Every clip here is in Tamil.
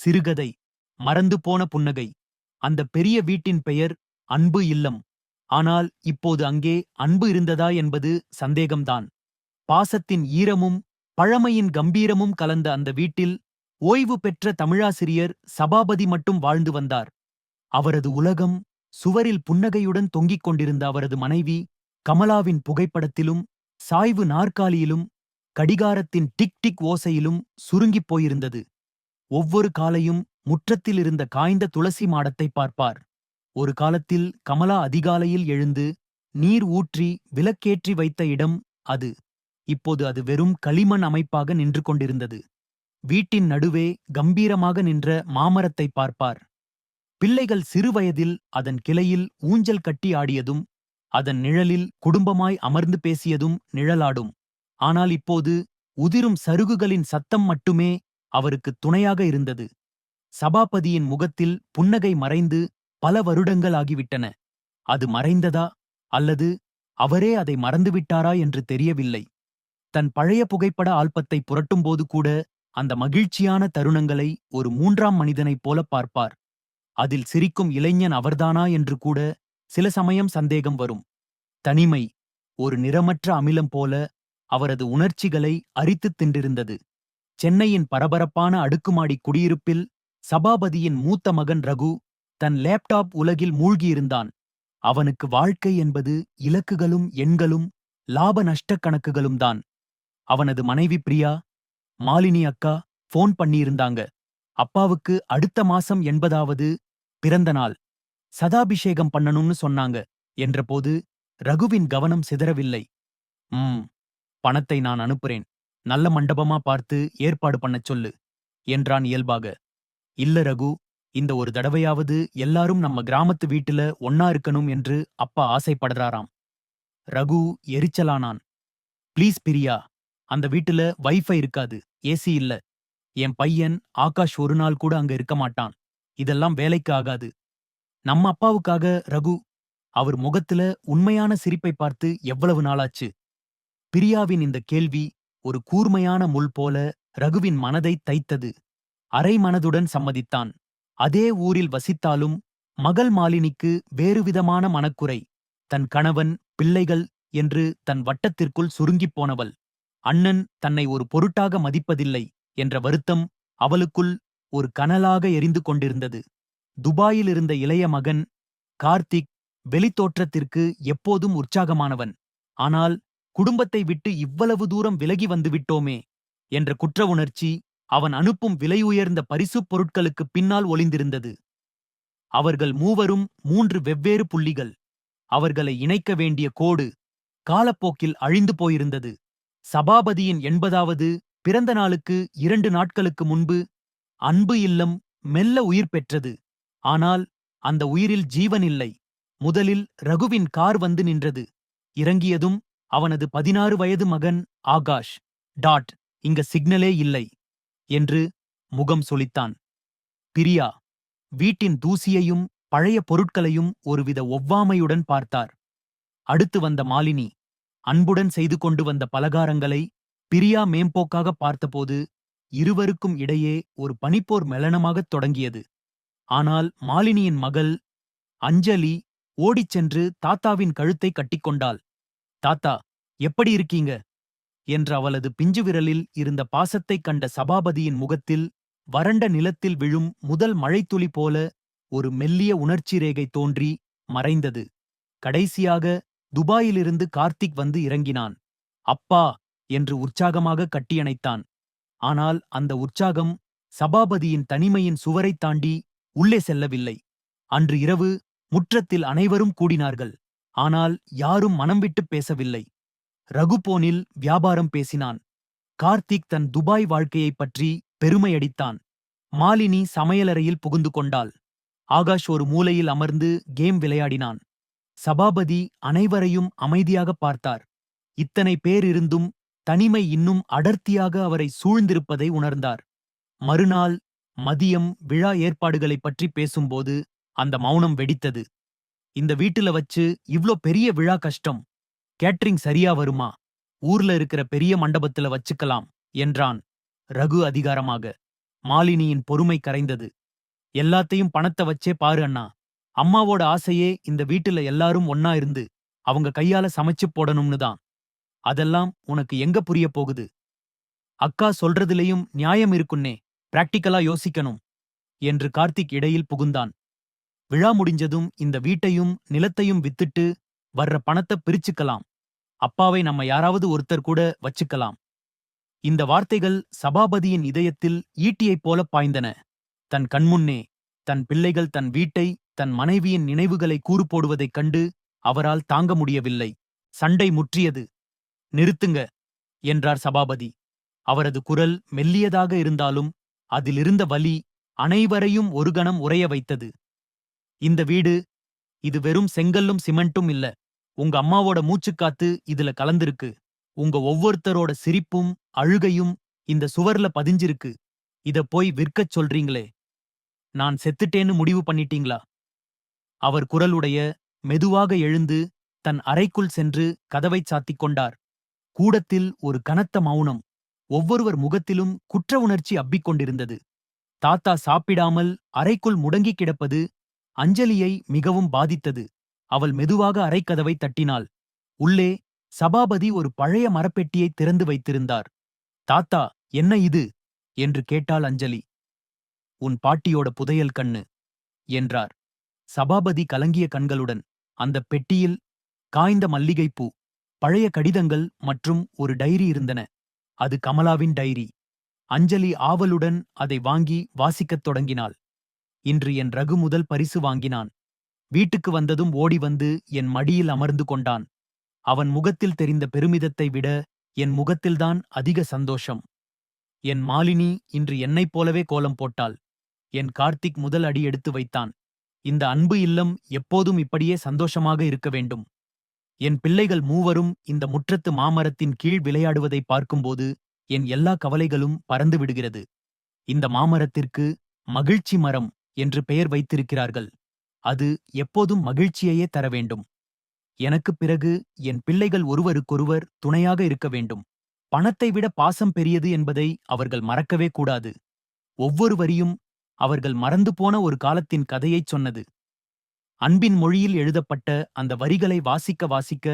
சிறுகதை மறந்து போன புன்னகை. அந்த பெரிய வீட்டின் பெயர் அன்பு இல்லம். ஆனால் இப்போது அங்கே அன்பு இருந்ததா என்பது சந்தேகம்தான். பாசத்தின் ஈரமும் பழமையின் கம்பீரமும் கலந்த அந்த வீட்டில் ஓய்வு பெற்ற தமிழாசிரியர் சபாபதி மட்டும் வாழ்ந்து வந்தார். அவரது உலகம் சுவரில் புன்னகையுடன் தொங்கிக் கொண்டிருந்த அவரது மனைவி கமலாவின் புகைப்படத்திலும் சாய்வு நாற்காலியிலும் கடிகாரத்தின் டிக் டிக் ஓசையிலும் சுருங்கிப் போயிருந்தது. ஒவ்வொரு காலையும் முற்றத்தில் இருந்த காய்ந்த துளசி மாடத்தை பார்ப்பார். ஒரு காலத்தில் கமலா அதிகாலையில் எழுந்து நீர் ஊற்றி விளக்கேற்றி வைத்த இடம் அது. இப்போது அது வெறும் களிமண் அமைப்பாக நின்று கொண்டிருந்தது. வீட்டின் நடுவே கம்பீரமாக நின்ற மாமரத்தை பார்ப்பார். பிள்ளைகள் சிறுவயதில் அதன் கிளையில் ஊஞ்சல் கட்டி ஆடியதும் அதன் நிழலில் குடும்பமாய் அமர்ந்து பேசியதும் நிழலாடும். ஆனால் இப்போது உதிரும் சருகுகளின் சத்தம் மட்டுமே அவருக்கு துணையாக இருந்தது. சபாபதியின் முகத்தில் புன்னகை மறைந்து பல வருடங்கள் ஆகிவிட்டன. அது மறைந்ததா அல்லது அவரே அதை மறந்துவிட்டாரா என்று தெரியவில்லை. தன் பழைய புகைப்பட ஆல்பத்தை புரட்டும்போது கூட அந்த மகிழ்ச்சியான தருணங்களை ஒரு மூன்றாம் மனிதனைப் போல பார்ப்பார். அதில் சிரிக்கும் இளைஞன் அவர்தானா என்று கூட சில சமயம் சந்தேகம் வரும். தனிமை ஒரு நிறமற்ற அமிலம் போல அவரது உணர்ச்சிகளை அரித்துத் தின்றிருந்தது. சென்னையின் பரபரப்பான அடுக்குமாடி குடியிருப்பில் சபாபதியின் மூத்த மகன் ரகு தன் லேப்டாப் உலகில் மூழ்கியிருந்தான். அவனுக்கு வாழ்க்கை என்பது இலக்குகளும் எண்களும் லாப நஷ்டக் கணக்குகளும் தான். அவனது மனைவி பிரியா, மாலினி அக்கா போன் பண்ணியிருந்தாங்க. அப்பாவுக்கு அடுத்த மாசம் 80வது பிறந்த நாள். சதாபிஷேகம் பண்ணணும்னு சொன்னாங்க என்றபோது ரகுவின் கவனம் சிதறவில்லை. பணத்தை நான் அனுப்புறேன். நல்ல மண்டபமா பார்த்து ஏற்பாடு பண்ணச் சொல்லு என்றான் இயல்பாக. இல்ல ரகு, இந்த ஒரு தடவையாவது எல்லாரும் நம்ம கிராமத்து வீட்டுல ஒன்னா இருக்கணும் என்று அப்பா ஆசைப்படுறாராம். ரகு எரிச்சலானான். ப்ளீஸ் பிரியா, அந்த வீட்டுல வைஃபை இருக்காது, ஏசி இல்ல. என் பையன் ஆகாஷ் ஒரு நாள் கூட அங்க இருக்க மாட்டான். இதெல்லாம் வேலைக்கு ஆகாது. நம்ம அப்பாவுக்காக ரகு. அவர் முகத்துல உண்மையான சிரிப்பை பார்த்து எவ்வளவு நாளாச்சு. பிரியாவின் இந்த கேள்வி ஒரு கூர்மையான முள் போல ரகுவின் மனதை தைத்தது. அரை மனதுடன் சம்மதித்தான். அதே ஊரில் வசித்தாலும் மகள் மாலினிக்கு வேறுவிதமான மனக்குறை. தன் கணவன், பிள்ளைகள் என்று தன் வட்டத்திற்குள் சுருங்கிப் போனவள். அண்ணன் தன்னை ஒரு பொருட்டாக மதிப்பதில்லை என்ற வருத்தம் அவளுக்குள் ஒரு கனலாக எரிந்து கொண்டிருந்தது. துபாயில் இருந்த இளைய மகன் கார்த்திக் வெளித்தோற்றத்திற்கு எப்போதும் உற்சாகமானவன். ஆனால் குடும்பத்தை விட்டு இவ்வளவு தூரம் விலகி வந்துவிட்டோமே என்ற குற்ற உணர்ச்சி அவன் அனுப்பும் விலையுயர்ந்த பரிசுப் பொருட்களுக்குப் பின்னால் ஒளிந்திருந்தது. அவர்கள் மூவரும் 3 வெவ்வேறு புள்ளிகள். அவர்களை இணைக்க வேண்டிய கோடு காலப்போக்கில் அழிந்து போயிருந்தது. சபாபதியின் 80வது பிறந்த நாளுக்கு 2 நாட்களுக்கு முன்பு அன்பு இல்லம் மெல்ல உயிர் பெற்றது. ஆனால் அந்த உயிரில் ஜீவன் இல்லை. முதலில் ரகுவின் கார் வந்து நின்றது. இறங்கியதும் அவனது 16 வயது மகன் ஆகாஷ் இங்க சிக்னலே இல்லை என்று முகம் சொலித்தான். பிரியா வீட்டின் தூசியையும் பழைய பொருட்களையும் ஒருவித ஒவ்வாமையுடன் பார்த்தார். அடுத்து வந்த மாலினி அன்புடன் செய்து கொண்டு வந்த பலகாரங்களை பிரியா மேம்போக்காக பார்த்தபோது இருவருக்கும் இடையே ஒரு பனிப்போர் மெலனமாகத் தொடங்கியது. ஆனால் மாலினியின் மகள் அஞ்சலி ஓடிச் சென்று தாத்தாவின் கழுத்தை கட்டிக்கொண்டாள். தாத்தா, எப்படி இருக்கீங்க என்ற அவளது பிஞ்சு விரலில் இருந்த பாசத்தைக் கண்ட சபாபதியின் முகத்தில் வறண்ட நிலத்தில் விழும் முதல் மழைத்துளி போல ஒரு மெல்லிய உணர்ச்சி ரேகை தோன்றி மறைந்தது. கடைசியாக துபாயிலிருந்து கார்த்திக் வந்து இறங்கினான். அப்பா என்று உற்சாகமாக கட்டியணைத்தான். ஆனால் அந்த உற்சாகம் சபாபதியின் தனிமையின் சுவரைத் தாண்டி உள்ளே செல்லவில்லை. அன்று இரவு முற்றத்தில் அனைவரும் கூடினார்கள். ஆனால் யாரும் மனம் விட்டுப் பேசவில்லை. ரகுபோனில் வியாபாரம் பேசினான். கார்த்திக் தன் துபாய் வாழ்க்கையைப் பற்றி பெருமையடித்தான். மாலினி சமையலறையில் புகுந்து கொண்டாள். ஆகாஷ் ஒரு மூலையில் அமர்ந்து கேம் விளையாடினான். சபாபதி அனைவரையும் அமைதியாக பார்த்தார். இத்தனை பேர் இருந்தும் தனிமை இன்னும் அடர்த்தியாக அவரை சூழ்ந்திருப்பதை உணர்ந்தார். மறுநாள் மதியம் விழா ஏற்பாடுகளைப் பற்றி பேசும்போது அந்த மௌனம் வெடித்தது. இந்த வீட்டுல வச்சு இவ்ளோ பெரிய விழா கஷ்டம். கேட்டரிங் சரியா வருமா? ஊர்ல இருக்கிற பெரிய மண்டபத்துல வச்சுக்கலாம் என்றான் ரகு அதிகாரமாக. மாலினியின் பொறுமை கரைந்தது. எல்லாத்தையும் பணத்தை வச்சே பாரு அண்ணா. அம்மாவோட ஆசையே இந்த வீட்டுல எல்லாரும் ஒன்னா இருந்து அவங்க கையால சமைச்சு போடணும்னு தான். அதெல்லாம் உனக்கு எங்க புரிய போகுது? அக்கா சொல்றதுலயும் நியாயம் இருக்குன்னே. பிராக்டிக்கலா யோசிக்கணும் என்று கார்த்திக் இடையில் புகுந்தான். விழா முடிஞ்சதும் இந்த வீட்டையும் நிலத்தையும் வித்துட்டு வர்ற பணத்தை பிரிச்சுக்கலாம். அப்பாவை நம்ம யாராவது ஒருத்தர் கூட வச்சுக்கலாம். இந்த வார்த்தைகள் சபாபதியின் இதயத்தில் ஈட்டியைப் போல பாய்ந்தன. தன் கண்முன்னே தன் பிள்ளைகள் தன் வீட்டை, தன் மனைவியின் நினைவுகளை கூறு போடுவதைக் கண்டு அவரால் தாங்க முடியவில்லை. சண்டை முற்றியது. நிறுத்துங்க என்றார் சபாபதி. அவரது குரல் மெல்லியதாக இருந்தாலும் அதிலிருந்த வலி அனைவரையும் ஒரு கணம் உறைய வைத்தது. இந்த வீடு, இது வெறும் செங்கல்லும் சிமெண்ட்டும் இல்ல. உங்க அம்மாவோட மூச்சுக்காத்து இதுல கலந்திருக்கு. உங்க ஒவ்வொருத்தரோட சிரிப்பும் அழுகையும் இந்த சுவர்ல பதிஞ்சிருக்கு. இத போய் விற்கச் சொல்றீங்களே. நான் செத்துட்டேன்னு முடிவு பண்ணிட்டீங்களா? அவர் குரலுடைய மெதுவாக எழுந்து தன் அறைக்குள் சென்று கதவைச் சாத்திக் கொண்டார். கூடத்தில் ஒரு கனத்த மௌனம். ஒவ்வொருவர் முகத்திலும் குற்ற உணர்ச்சி அப்பிக் கொண்டிருந்தது. தாத்தா சாப்பிடாமல் அறைக்குள் முடங்கிக் கிடப்பது அஞ்சலியை மிகவும் பாதித்தது. அவள் மெதுவாக அறைக்கதவை தட்டினாள். உள்ளே சபாபதி ஒரு பழைய மரப்பெட்டியை திறந்து வைத்திருந்தார். தாத்தா, என்ன இது என்று கேட்டாள் அஞ்சலி. உன் பாட்டியோட புதையல் கண்ணு என்றார். சபாபதி கலங்கிய கண்களுடன் அந்தப் பெட்டியில் காய்ந்த மல்லிகைப்பூ, பழைய கடிதங்கள் மற்றும் ஒரு டைரி இருந்தன. அது கமலாவின் டைரி. அஞ்சலி ஆவலுடன் அதை வாங்கி வாசிக்கத் தொடங்கினாள். இன்று என் ரகு முதல் பரிசு வாங்கினான். வீட்டுக்கு வந்ததும் ஓடி வந்து என் மடியில் அமர்ந்து கொண்டான். அவன் முகத்தில் தெரிந்த பெருமிதத்தை விட என் முகத்தில்தான் அதிக சந்தோஷம். என் மாலினி இன்று என்னைப் போலவே கோலம் போட்டாள். என் கார்த்திக் முதல் அடி எடுத்து வைத்தான். இந்த அன்பு இல்லம் எப்போதும் இப்படியே சந்தோஷமாக இருக்க வேண்டும். என் பிள்ளைகள் மூவரும் இந்த முற்றத்து மாமரத்தின் கீழ் விளையாடுவதை பார்க்கும்போது என் எல்லா கவலைகளும் பறந்து விடுகிறது. இந்த மாமரத்திற்கு மகிழ்ச்சி மரம் என்று பெயர் வைத்திருக்கிறார்கள். அது எப்போதும் மகிழ்ச்சியையே தர வேண்டும். எனக்குப் பிறகு என் பிள்ளைகள் ஒருவருக்கொருவர் துணையாக இருக்க வேண்டும். பணத்தை விட பாசம் பெரியது என்பதை அவர்கள் மறக்கவே கூடாது. ஒவ்வொரு வரியும் அவர்கள் மறந்து போன ஒரு காலத்தின் கதையைச் சொன்னது. அன்பின் மொழியில் எழுதப்பட்ட அந்த வரிகளை வாசிக்க வாசிக்க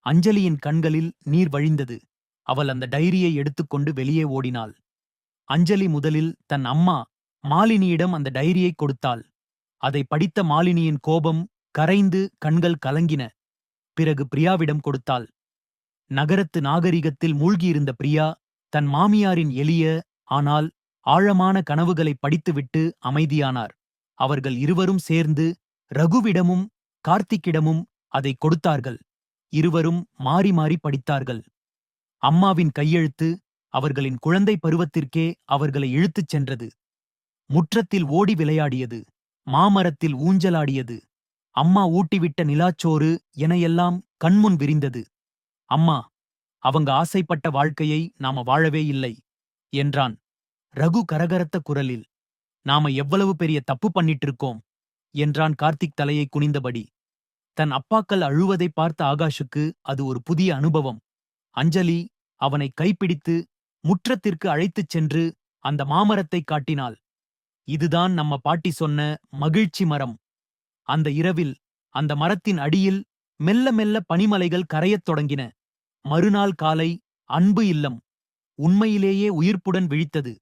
அஞ்சலியின் கண்களில் நீர் வழிந்தது. அவள் அந்த டைரியை எடுத்துக்கொண்டு வெளியே ஓடினாள். அஞ்சலி முதலில் தன் அம்மா மாலினியிடம் அந்த டைரியை கொடுத்தாள். அதை படித்த மாலினியின் கோபம் கரைந்து கண்கள் கலங்கின. பிறகு பிரியாவிடம் கொடுத்தாள். நகரத்து நாகரிகத்தில் மூழ்கியிருந்த பிரியா தன் மாமியாரின் எளிய ஆனால் ஆழமான கனவுகளை படித்துவிட்டு அமைதியானார். அவர்கள் இருவரும் சேர்ந்து ரகுவிடமும் கார்த்திக்கிடமும் அதை கொடுத்தார்கள். இருவரும் மாறி மாறி படித்தார்கள். அம்மாவின் கையெழுத்து அவர்களின் குழந்தை பருவத்திற்கே அவர்களை இழுத்துச் சென்றது. முற்றத்தில் ஓடி விளையாடியது. மாமரத்தில் ஊஞ்சலாடியது. அம்மா ஊட்டிவிட்ட நிலாச்சோறு என எல்லாம் கண்முன் விரிந்தது. அம்மா, அவங்க ஆசைப்பட்ட வாழ்க்கையை நாம வாழவே இல்லை என்றான் ரகு கரகரத்த குரலில். நாம எவ்வளவு பெரிய தப்பு பண்ணிட்டு இருக்கோம் என்றான் கார்த்திக் தலையை குனிந்தபடி. தன் அப்பாக்கள் அழுவதை பார்த்த ஆகாஷுக்கு அது ஒரு புதிய அனுபவம். அஞ்சலி அவனை கைப்பிடித்து முற்றத்திற்கு அழைத்துச் சென்று அந்த மாமரத்தை காட்டினாள். இதுதான் நம்ம பாட்டி சொன்ன மகிழ்ச்சி மரம். அந்த இரவில் அந்த மரத்தின் அடியில் மெல்ல மெல்ல பனிமலைகள் கரையத் தொடங்கின. மறுநாள் காலை அன்பு இல்லம் உண்மையிலேயே உயிர்ப்புடன் விழித்தது.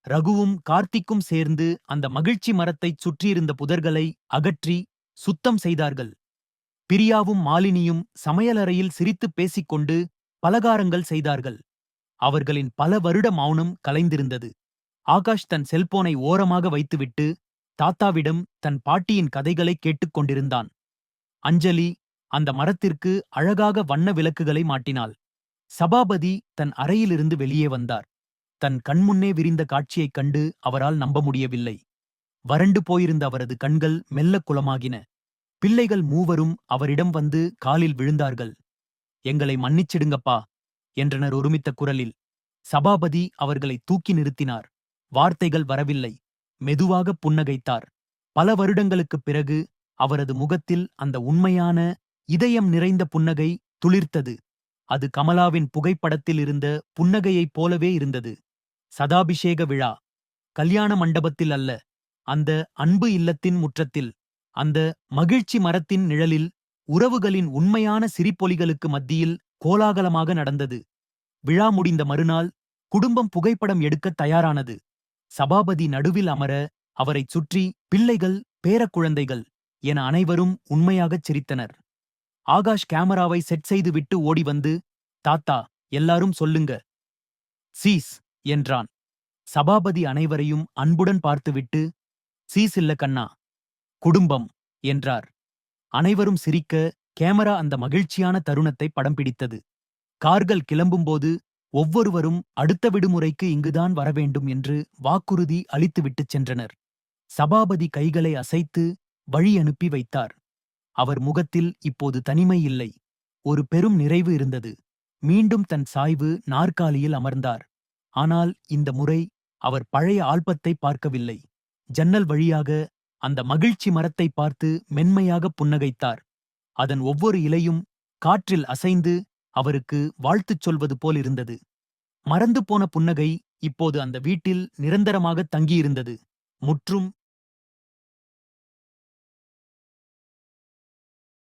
ரகுவும் கார்த்திக்கும் சேர்ந்து அந்த மகிழ்ச்சி மரத்தைச் சுற்றியிருந்த புதர்களை அகற்றி சுத்தம் செய்தார்கள். பிரியாவும் மாலினியும் சமையலறையில் சிரித்துப் பேசிக்கொண்டு பலகாரங்கள் செய்தார்கள். அவர்களின் பல வருட மௌனம் கலைந்திருந்தது. ஆகாஷ் தன் செல்போனை ஓரமாக வைத்துவிட்டு தாத்தாவிடம் தன் பாட்டியின் கதைகளை கேட்டுக்கொண்டிருந்தான். அஞ்சலி அந்த மரத்திற்கு அழகாக வண்ண விளக்குகளை மாட்டினாள். சபாபதி தன் அறையிலிருந்து வெளியே வந்தார். தன் கண்முன்னே விரிந்த காட்சியைக் கண்டு அவரால் நம்ப முடியவில்லை. வறண்டு போயிருந்த அவரது கண்கள் மெல்ல குளமாகின. பிள்ளைகள் மூவரும் அவரிடம் வந்து காலில் விழுந்தார்கள். எங்களை மன்னிச்சிடுங்கப்பா என்றனர் ஒருமித்த குரலில். சபாபதி அவர்களை தூக்கி நிறுத்தினார். வார்த்தைகள் வரவில்லை. மெதுவாக புன்னகைத்தார். பல வருடங்களுக்குப் பிறகு அவரது முகத்தில் அந்த உண்மையான இதயம் நிறைந்த புன்னகை துளிர்த்தது. அது கமலாவின் புகைப்படத்தில் இருந்த புன்னகையைப் போலவே இருந்தது. சதாபிஷேக விழா. கல்யாண மண்டபத்தில் அல்ல, அந்த அன்பு இல்லத்தின் முற்றத்தில், அந்த மகிழ்ச்சி மரத்தின் நிழலில், உறவுகளின் உண்மையான சிரிப்பொலிகளுக்கு மத்தியில் கோலாகலமாக நடந்தது. விழா முடிந்த மறுநாள் குடும்பம் புகைப்படம் எடுக்கத் தயாரானது. சபாபதி நடுவில் அமர, அவரைச் சுற்றி பிள்ளைகள், பேரக்குழந்தைகள் என அனைவரும் உண்மையாகச் சிரித்தனர். ஆகாஷ் கேமராவை செட் செய்துவிட்டு ஓடி வந்து, தாத்தா, எல்லாரும் சொல்லுங்க, சீஸ் என்றான். சபாபதி அனைவரையும் அன்புடன் பார்த்துவிட்டு, சீஸ் இல்ல கண்ணா, குடும்பம் என்றார். அனைவரும் சிரிக்க, கேமரா அந்த மகிழ்ச்சியான தருணத்தை படம் பிடித்தது. கார்கள் கிளம்பும்போது ஒவ்வொருவரும் அடுத்த விடுமுறைக்கு இங்குதான் வரவேண்டும் என்று வாக்குறுதி அளித்துவிட்டுச் சென்றனர். சபாபதி கைகளை அசைத்து வழி அனுப்பி வைத்தார். அவர் முகத்தில் இப்போது தனிமை இல்லை, ஒரு பெரும் நிறைவு இருந்தது. மீண்டும் தன் சாய்வு நாற்காலியில் அமர்ந்தார். ஆனால் இந்த முறை அவர் பழைய ஆல்பத்தை பார்க்கவில்லை. ஜன்னல் வழியாக அந்த மகிழ்ச்சி மரத்தை பார்த்து மென்மையாக புன்னகைத்தார். அதன் ஒவ்வொரு இலையும் காற்றில் அசைந்து அவருக்கு வாழ்த்துச் சொல்வது போலிருந்தது. மறந்து போன புன்னகை இப்போது அந்த வீட்டில் நிரந்தரமாக தங்கியிருந்தது. முற்றும்